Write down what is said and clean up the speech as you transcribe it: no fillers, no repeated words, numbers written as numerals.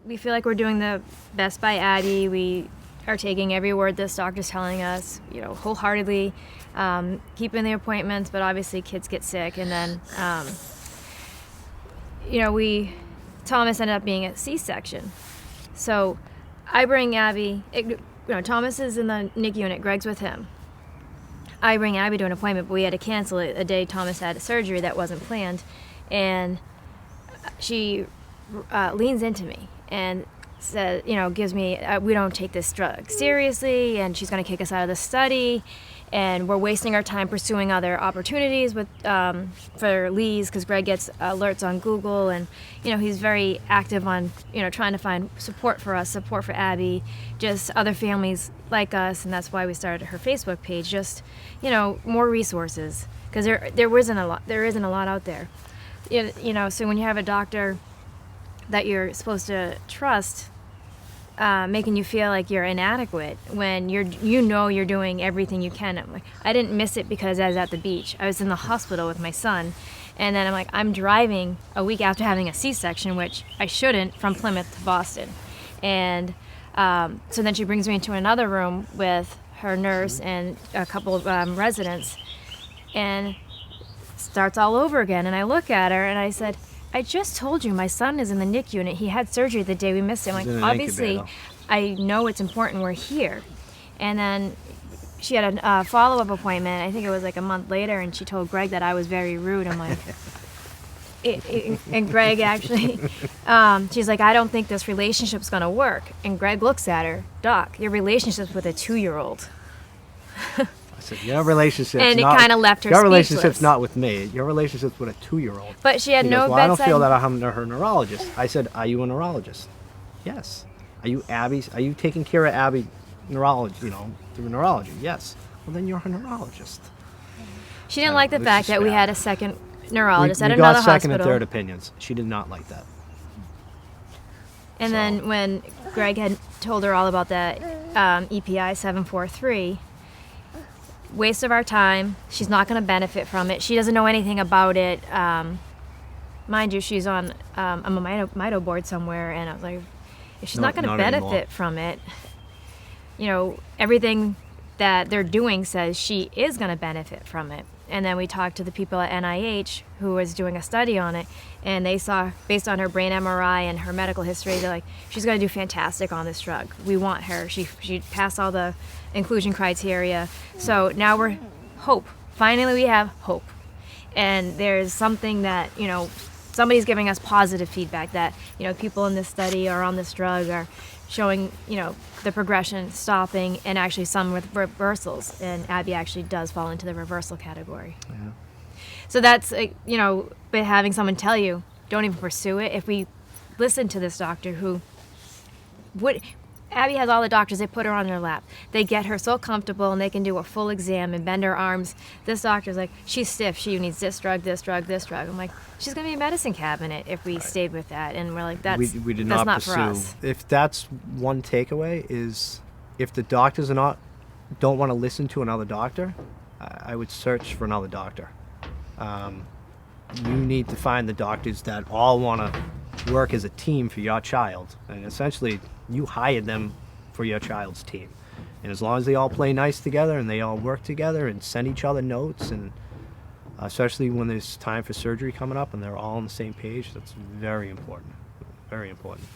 We feel like we're doing the best by Abby. We are taking every word this doctor's telling us, wholeheartedly, keeping the appointments, but obviously kids get sick. And then, Thomas ended up being a C-section. So I bring Abby, Thomas is in the NICU unit, Greg's with him. I bring Abby to an appointment, but we had to cancel it the day Thomas had a surgery that wasn't planned. And she leans into me and says, gives me, we don't take this drug seriously, and she's going to kick us out of the study, and we're wasting our time pursuing other opportunities with for Leigh's, because Greg gets alerts on Google, and he's very active on trying to find support for us, support for Abby, just other families like us, and that's why we started her Facebook page. Just more resources, because there isn't a lot out there. So when you have a doctor that you're supposed to trust, making you feel like you're inadequate when you're doing everything you can. I didn't miss it because I was at the beach. I was in the hospital with my son, and then I'm driving a week after having a C-section, which I shouldn't, from Plymouth to Boston. And so then she brings me into another room with her nurse and a couple of residents, and starts all over again. And I look at her and I said, I just told you my son is in the NICU unit. He had surgery the day we missed him. Obviously, I know it's important we're here. And then she had a follow-up appointment. I think it was a month later, and she told Greg that I was very rude. I'm like, and Greg actually, she's like, I don't think this relationship's going to work. And Greg looks at her, Doc, your relationship's with a 2-year-old. I said, your relationship's and it kind of left her Your speechless. Relationship's not with me. Your relationship's with a 2-year-old. But she had no bedside. bedside. I don't feel that I'm her neurologist. I said, are you a neurologist? Yes. Are you taking care of Abby neurology, through neurology? Yes. Well, then you're a neurologist. She didn't like the fact that we had a second neurologist at another hospital. We got second hospital. and third opinions. She did not like that. And then when Greg had told her all about that EPI 743, waste of our time. She's not going to benefit from it. She doesn't know anything about it. Mind you, she's on a Mito board somewhere, and I was like, if she's not going to benefit from it, everything that they're doing says she is going to benefit from it. And then we talked to the people at NIH who was doing a study on it, and they saw, based on her brain MRI and her medical history, they're like, she's going to do fantastic on this drug. We want her. She passed all the inclusion criteria. So now we're hope. Finally, we have hope. And there's something that, somebody's giving us positive feedback that, people in this study or on this drug are showing, the progression stopping, and actually some with reversals. And Abby actually does fall into the reversal category. Yeah. So that's, but having someone tell you, don't even pursue it. If we listen to this doctor who Abby has all the doctors, they put her on their lap. They get her so comfortable, and they can do a full exam and bend her arms. This doctor's like, she's stiff. She needs this drug, this drug, this drug. I'm like, she's going to be a medicine cabinet if we stayed with that. And we're like, that's not pursue. For us. If that's one takeaway, is if the doctors don't want to listen to another doctor, I would search for another doctor. You need to find the doctors that all want to work as a team for your child. And essentially, you hired them for your child's team. And as long as they all play nice together and they all work together and send each other notes, and especially when there's time for surgery coming up and they're all on the same page, that's very important. Very important.